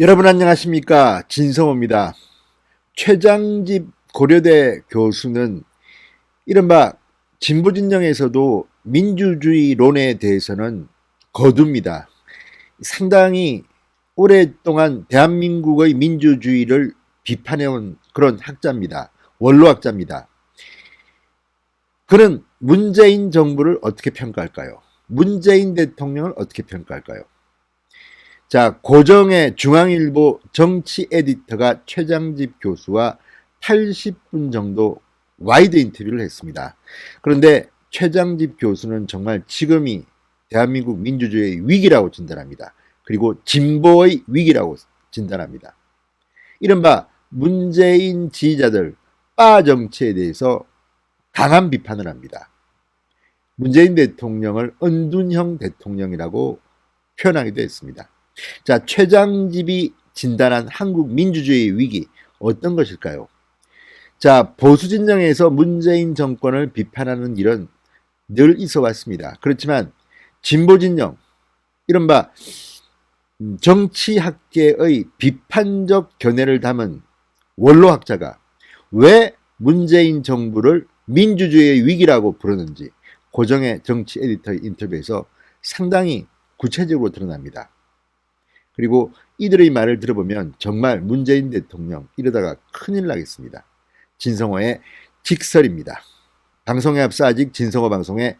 여러분 안녕하십니까? 진성호입니다. 최장집 고려대 교수는 이른바 진보진영에서도 민주주의론에 대해서는 거둡니다. 상당히 오랫동안 대한민국의 민주주의를 비판해온 그런 학자입니다. 원로학자입니다. 그는 문재인 정부를 어떻게 평가할까요? 문재인 대통령을 어떻게 평가할까요? 자, 고정의 중앙일보 정치 에디터가 최장집 교수와 80분 정도 와이드 인터뷰를 했습니다. 그런데 최장집 교수는 정말 지금이 대한민국 민주주의의 위기라고 진단합니다. 그리고 진보의 위기라고 진단합니다. 이른바 문재인 지지자들 빠 정치에 대해서 강한 비판을 합니다. 문재인 대통령을 은둔형 대통령이라고 표현하기도 했습니다. 자, 최장집이 진단한 한국 민주주의의 위기 어떤 것일까요? 자, 보수 진영에서 문재인 정권을 비판하는 일은 늘 있어 왔습니다. 그렇지만 진보 진영, 이른바 정치학계의 비판적 견해를 담은 원로학자가 왜 문재인 정부를 민주주의의 위기라고 부르는지 고정의 정치 에디터 인터뷰에서 상당히 구체적으로 드러납니다. 그리고 이들의 말을 들어보면 정말 문재인 대통령 이러다가 큰일 나겠습니다. 진성호의 직설입니다. 방송에 앞서 아직 진성호 방송에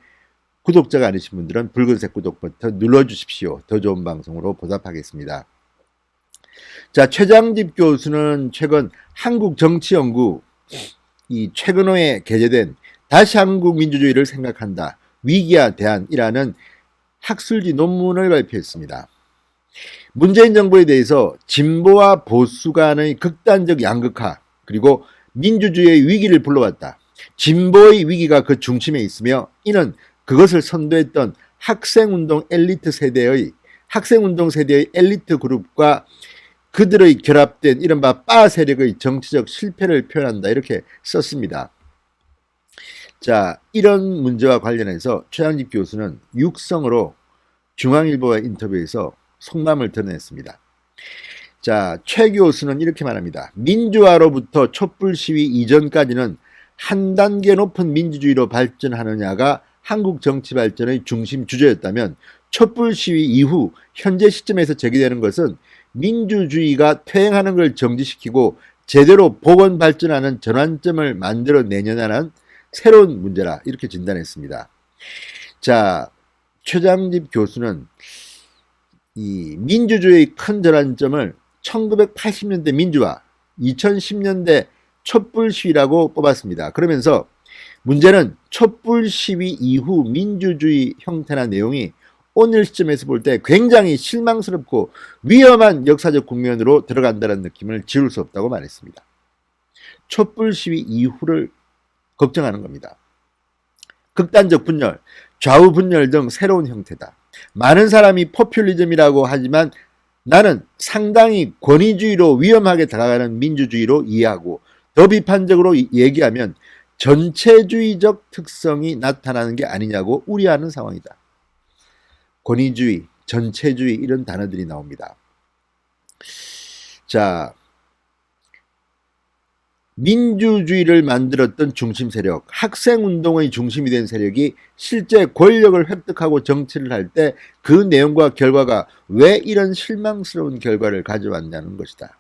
구독자가 아니신 분들은 붉은색 구독 버튼 눌러주십시오. 더 좋은 방송으로 보답하겠습니다. 자, 최장집 교수는 최근 한국정치연구 이 최근호에 게재된 다시 한국 민주주의를 생각한다. 위기와 대안이라는 학술지 논문을 발표했습니다. 문재인 정부에 대해서 진보와 보수 간의 극단적 양극화 그리고 민주주의의 위기를 불러왔다. 진보의 위기가 그 중심에 있으며 이는 그것을 선도했던 학생운동 세대의 엘리트 그룹과 그들의 결합된 이른바 빠 세력의 정치적 실패를 표현한다. 이렇게 썼습니다. 자, 이런 문제와 관련해서 최장집 교수는 육성으로 중앙일보와 인터뷰에서 속마음을 드러냈습니다. 자, 최 교수는 이렇게 말합니다. 민주화로부터 촛불 시위 이전까지는 한 단계 높은 민주주의로 발전하느냐가 한국 정치 발전의 중심 주제였다면 촛불 시위 이후 현재 시점에서 제기되는 것은 민주주의가 퇴행하는 걸 정지시키고 제대로 복원 발전하는 전환점을 만들어내냐는 새로운 문제라 이렇게 진단했습니다. 자, 최장집 교수는 이 민주주의의 큰 전환점을 1980년대 민주화, 2010년대 촛불 시위라고 뽑았습니다. 그러면서 문제는 촛불 시위 이후 민주주의 형태나 내용이 오늘 시점에서 볼 때 굉장히 실망스럽고 위험한 역사적 국면으로 들어간다는 느낌을 지울 수 없다고 말했습니다. 촛불 시위 이후를 걱정하는 겁니다. 극단적 분열, 좌우 분열 등 새로운 형태다. 많은 사람이 포퓰리즘이라고 하지만 나는 상당히 권위주의로 위험하게 다가가는 민주주의로 이해하고 더 비판적으로 얘기하면 전체주의적 특성이 나타나는 게 아니냐고 우려하는 상황이다. 권위주의, 전체주의 이런 단어들이 나옵니다. 자, 민주주의를 만들었던 중심 세력, 학생운동의 중심이 된 세력이 실제 권력을 획득하고 정치를 할 때 그 내용과 결과가 왜 이런 실망스러운 결과를 가져왔냐는 것이다.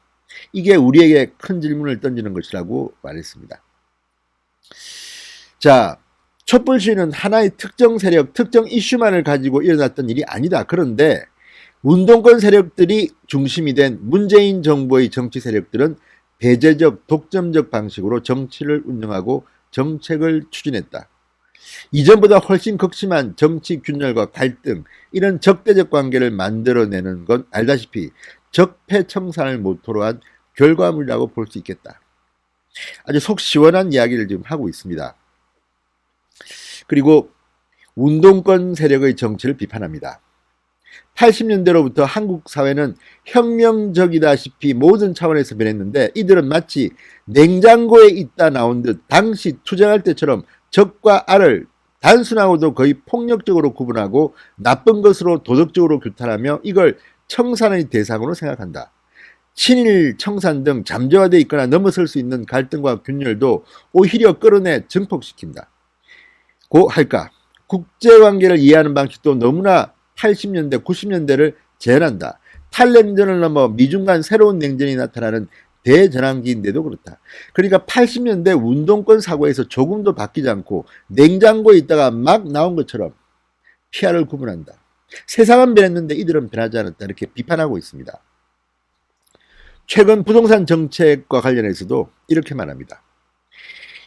이게 우리에게 큰 질문을 던지는 것이라고 말했습니다. 자, 촛불 시위는 하나의 특정 세력, 특정 이슈만을 가지고 일어났던 일이 아니다. 그런데 운동권 세력들이 중심이 된 문재인 정부의 정치 세력들은 배제적, 독점적 방식으로 정치를 운영하고 정책을 추진했다. 이전보다 훨씬 극심한 정치 균열과 갈등, 이런 적대적 관계를 만들어내는 건 알다시피 적폐청산을 모토로 한 결과물이라고 볼 수 있겠다. 아주 속 시원한 이야기를 지금 하고 있습니다. 그리고 운동권 세력의 정치를 비판합니다. 80년대로부터 한국 사회는 혁명적이다시피 모든 차원에서 변했는데 이들은 마치 냉장고에 있다 나온 듯 당시 투쟁할 때처럼 적과 알을 단순하고도 거의 폭력적으로 구분하고 나쁜 것으로 도덕적으로 규탄하며 이걸 청산의 대상으로 생각한다. 친일 청산 등 잠재화되어 있거나 넘어설 수 있는 갈등과 균열도 오히려 끌어내 증폭시킨다. 고 할까? 국제관계를 이해하는 방식도 너무나 80년대, 90년대를 재현한다. 탈냉전을 넘어 미중 간 새로운 냉전이 나타나는 대전환기인데도 그렇다. 그러니까 80년대 운동권 사고에서 조금도 바뀌지 않고 냉장고에 있다가 막 나온 것처럼 피아를 구분한다. 세상은 변했는데 이들은 변하지 않았다. 이렇게 비판하고 있습니다. 최근 부동산 정책과 관련해서도 이렇게 말합니다.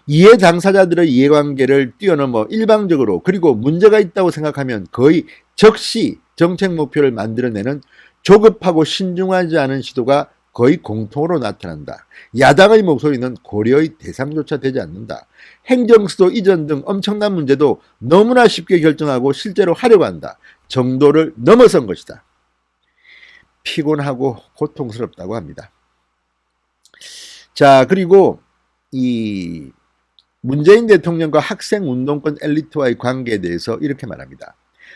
이해 당사자들의 이해관계를 뛰어넘어 일방적으로 그리고 문제가 있다고 생각하면 거의 적시 정책 목표를 만들어내는 조급하고 신중하지 않은 시도가 거의 공통으로 나타난다. 야당의 목소리는 고려의 대상조차 되지 않는다. 행정수도 이전 등 엄청난 문제도 너무나 쉽게 결정하고 실제로 하려고 한다. 정도를 넘어선 것이다. 피곤하고 고통스럽다고 합니다. 자, 그리고 이 문재인 대통령과 학생 운동권 엘리트와의 관계에 대해서 이렇게 말합니다.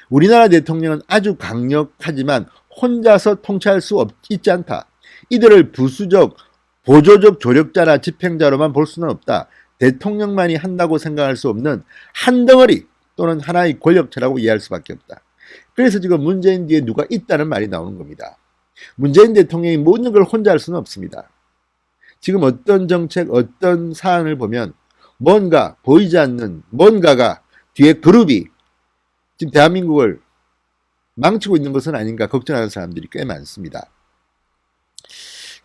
우리나라 대통령은 아주 강력하지만 혼자서 통치할 수 있지 않다. 이들을 부수적, 보조적 조력자나 집행자로만 볼 수는 없다. 대통령만이 한다고 생각할 수 없는 한 덩어리 또는 하나의 권력체라고 이해할 수밖에 없다. 그래서 지금 문재인 뒤에 누가 있다는 말이 나오는 겁니다. 문재인 대통령이 모든 걸 혼자 할 수는 없습니다. 지금 어떤 정책, 어떤 사안을 보면 뭔가 보이지 않는 뭔가가 뒤에 그룹이 지금 대한민국을 망치고 있는 것은 아닌가 걱정하는 사람들이 꽤 많습니다.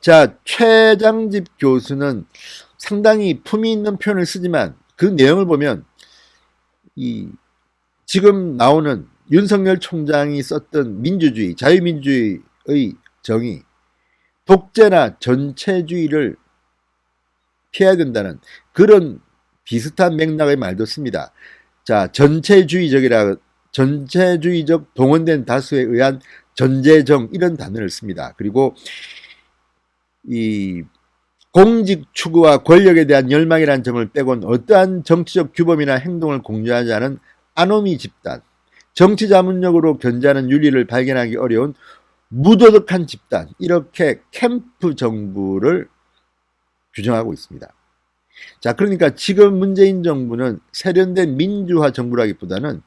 자, 최장집 교수는 상당히 품위 있는 표현을 쓰지만 그 내용을 보면 지금 나오는 윤석열 총장이 썼던 민주주의, 자유민주주의의 정의, 독재나 전체주의를 피해야 된다는 그런 비슷한 맥락의 말도 씁니다. 자, 전체주의적 동원된 다수에 의한 전제정 이런 단어를 씁니다. 그리고 이 공직 추구와 권력에 대한 열망이라는 점을 빼곤 어떠한 정치적 규범이나 행동을 공유하지 않은 아노미 집단, 정치 자문력으로 견제하는 윤리를 발견하기 어려운 무도덕한 집단, 이렇게 캠프 정부를 규정하고 있습니다. 자, 그러니까 지금 문재인 정부는 세련된 민주화 정부라기보다는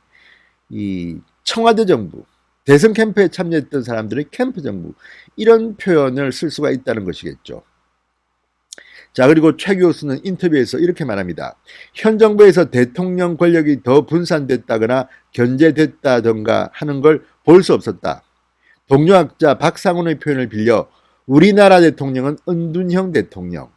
이 청와대 정부, 대선 캠프에 참여했던 사람들의 캠프 정부, 이런 표현을 쓸 수가 있다는 것이겠죠. 자, 그리고 최 교수는 인터뷰에서 이렇게 말합니다. 현 정부에서 대통령 권력이 더 분산됐다거나 견제됐다던가 하는 걸 볼 수 없었다. 동료학자 박상훈의 표현을 빌려 우리나라 대통령은 은둔형 대통령,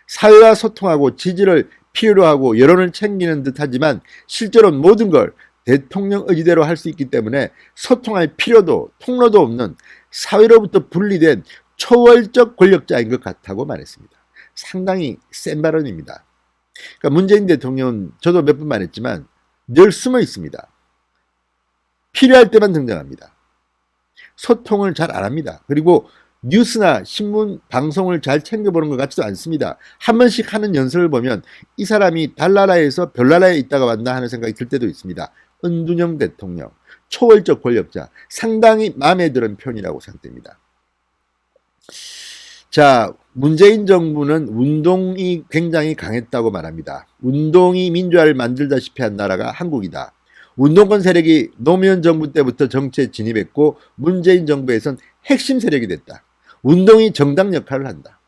사회와 소통하고 지지를 필요로 하고 여론을 챙기는 듯 하지만 실제로는 모든 걸 대통령 의지대로 할 수 있기 때문에 소통할 필요도 통로도 없는 사회로부터 분리된 초월적 권력자인 것 같다고 말했습니다. 상당히 센 발언입니다. 그러니까 문재인 대통령은 저도 몇 번 말했지만 늘 숨어 있습니다. 필요할 때만 등장합니다. 소통을 잘 안 합니다. 그리고 뉴스나 신문, 방송을 잘 챙겨보는 것 같지도 않습니다. 한 번씩 하는 연설을 보면 이 사람이 달나라에서 별나라에 있다가 왔나 하는 생각이 들 때도 있습니다. 은둔형 대통령, 초월적 권력자, 상당히 마음에 드는 표현이라고 생각됩니다. 자, 문재인 정부는 운동이 굉장히 강했다고 말합니다. 운동이 민주화를 만들다시피 한 나라가 한국이다. 운동권 세력이 노무현 정부 때부터 정치에 진입했고 문재인 정부에선 핵심 세력이 됐다. 운동이 정당 역할을 한다.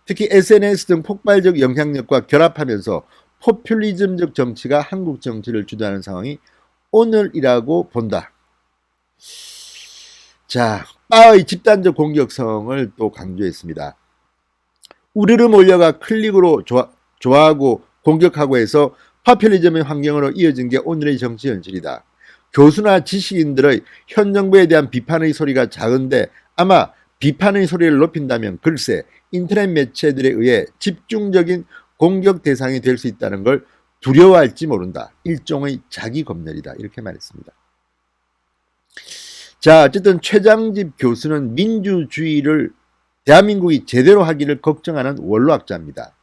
특히 SNS 등 폭발적 영향력과 결합하면서 포퓰리즘적 정치가 한국 정치를 주도하는 상황이 오늘이라고 본다. 자, 빠의 집단적 공격성을 또 강조했습니다. 우르르 몰려가 클릭으로 좋아하고 공격하고 해서 파퓰리즘의 환경으로 이어진 게 오늘의 정치 현실이다. 교수나 지식인들의 현 정부에 대한 비판의 소리가 작은데 아마 비판의 소리를 높인다면 글쎄 인터넷 매체들에 의해 집중적인 공격 대상이 될 수 있다는 걸 두려워할지 모른다. 일종의 자기 검열이다. 이렇게 말했습니다. 자, 어쨌든 최장집 교수는 민주주의를 대한민국이 제대로 하기를 걱정하는 원로학자입니다.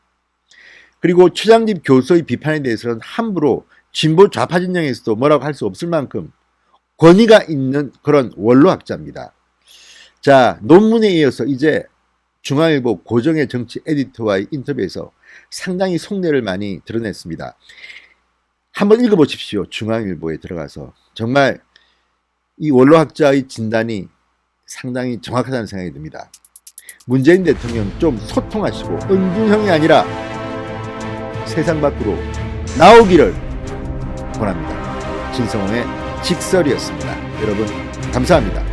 그리고 최장집 교수의 비판에 대해서는 함부로 진보 좌파 진영에서도 뭐라고 할 수 없을 만큼 권위가 있는 그런 원로학자입니다. 자, 논문에 이어서 이제 중앙일보 고정의 정치 에디터와의 인터뷰에서 상당히 속내를 많이 드러냈습니다. 한번 읽어보십시오. 중앙일보에 들어가서. 정말 이 원로학자의 진단이 상당히 정확하다는 생각이 듭니다. 문재인 대통령 좀 소통하시고 은둔형이 아니라 세상 밖으로 나오기를 원합니다. 진성호의 직설이었습니다. 여러분 감사합니다.